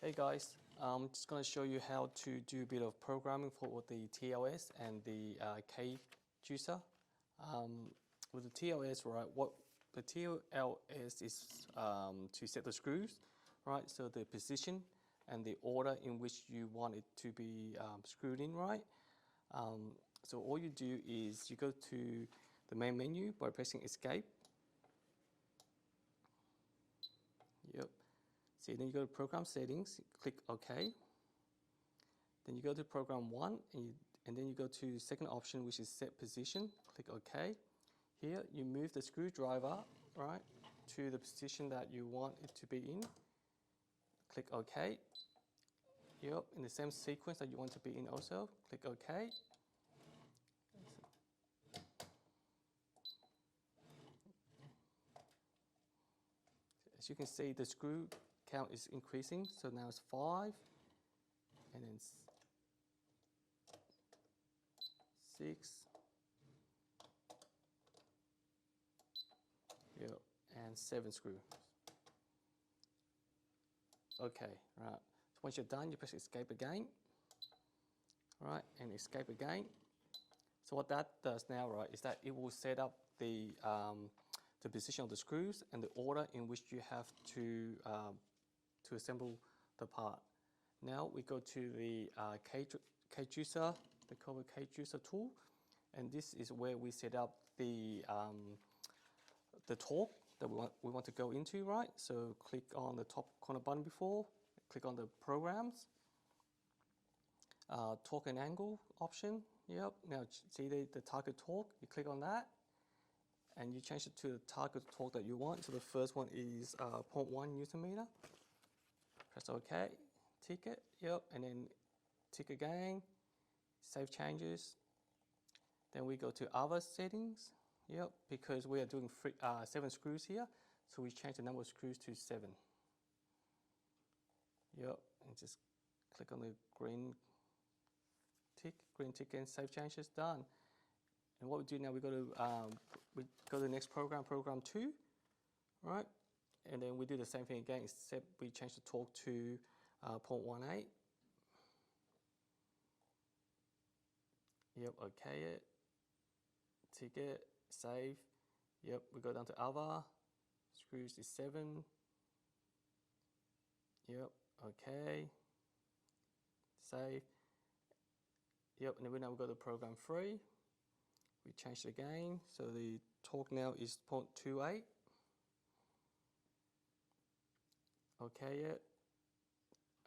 Hey guys, I'm just going to show you how to do a bit of programming for the TLS and the K juicer. With the TLS, right, what the TLS is to set the screws, right, so the position and the order in which you want it to be screwed in, right. So all you do is you go to the main menu by pressing escape. Yep. See, then you go to program settings, click OK. Then you go to program 1 and then you go to second option, which is set position, click OK. Here you move the screwdriver, right, to the position that you want it to be in. Click OK. Yep, in the same sequence that you want to be in also, click OK. As you can see, the screw count is increasing, so now it's 5, and then 6, yep, and 7 screws. Okay, right. So once you're done, you press escape again, right, and escape again. So what that does now, right, is that it will set up the position of the screws and the order in which you have to assemble the part. Now we go to the K juicer, the Kolver K juicer tool, and this is where we set up the torque that we want to go into, right? So click on the top corner button before, click on the programs, torque and angle option. Yep. Now see the target torque. You click on that, and you change it to the target torque that you want. So the first one is 0.1 Newton meter. Press OK. Tick it. Yep. And then tick again. Save changes. Then we go to other settings. Yep. Because we are doing 7 screws here, so we change the number of screws to 7. Yep. And just click on the green tick, and save changes, done. And what we do now, we go to the next program, program 2, right? And then we do the same thing again, except we change the torque to 0.18. Yep, okay it, tick it, save. Yep, we go down to other, screws is 7. Yep, okay, save. Yep, and then now we go to program 3. We change it again, so the torque now is 0.28. Okay it,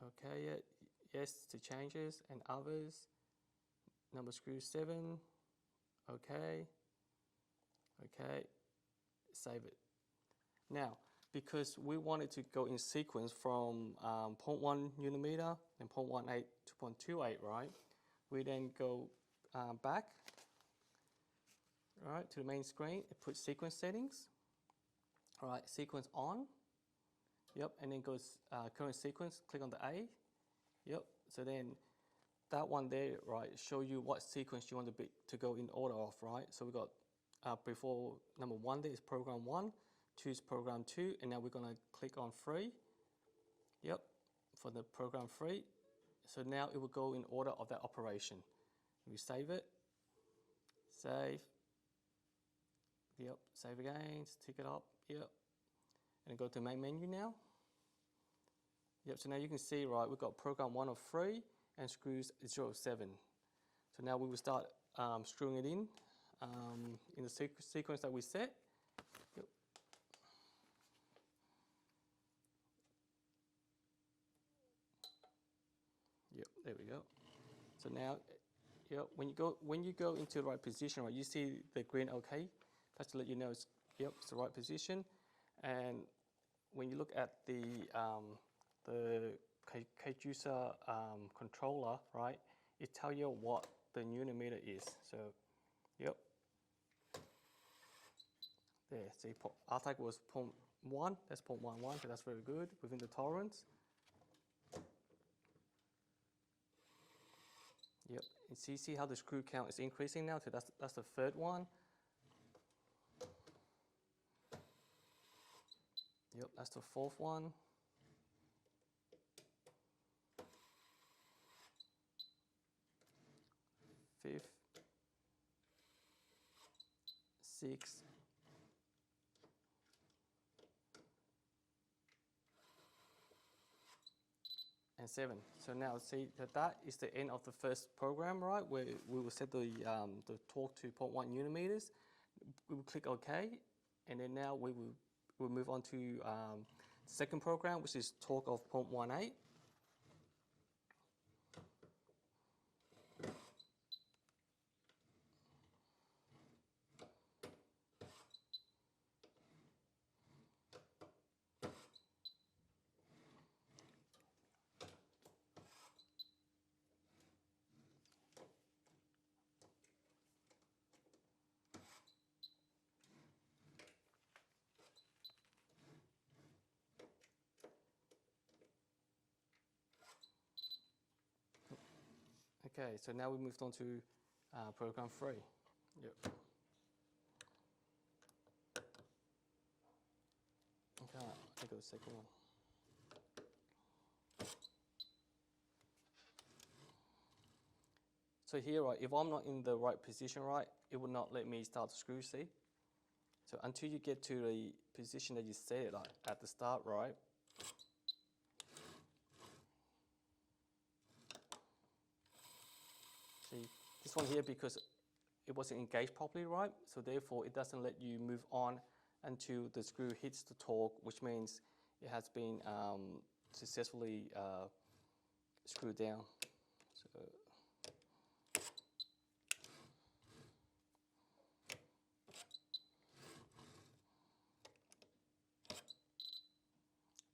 okay it, yes to changes, and others. Number screws 7, okay, okay, save it. Now, because we want it to go in sequence from 0.1 Newton meter and 0.18 to 0.28, right? We then go back, right, to the main screen and put sequence settings. All right, sequence on. Yep, and then goes current sequence, click on the A. Yep, so then that one there, right, show you what sequence you want to go in order of, right? So we got before number 1 there is program 1, 2 is program 2, and now we're gonna click on 3. Yep, for the program 3. So now it will go in order of that operation. We save it, save. Yep, save again, tick it up, yep. And go to main menu now. Yep, so now you can see, right, we've got program 1 of 3 and screws 0 of 7. So now we will start screwing it in the sequence that we set. Yep. Yep, there we go. So now, yep, when you go into the right position, right, you see the green OK. That's to let you know it's the right position. And when you look at the K juicer controller, right, it tells you what the Newton meter is. So, yep. There, see, our tag was 0.1, that's 0.11, so that's very good, within the tolerance. Yep, and see how the screw count is increasing now, so that's the 3rd one. Yep, that's the 4th one. 6, and 7. So now see that is the end of the first program, right? Where we will set the torque to 0.1 newton-meters. We will click OK, and then now we'll move on to the second program, which is torque of 0.18. Okay, so now we moved on to program 3. Yep. Okay, I go the second one. So here, right, if I'm not in the right position, right, it will not let me start the screw, see? So until you get to the position that you set it at the start, right? See, this one here, because it wasn't engaged properly, right? So therefore, it doesn't let you move on until the screw hits the torque, which means it has been successfully screwed down. So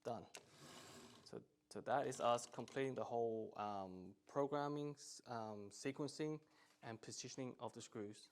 done. So that is us completing the whole programming, sequencing, and positioning of the screws.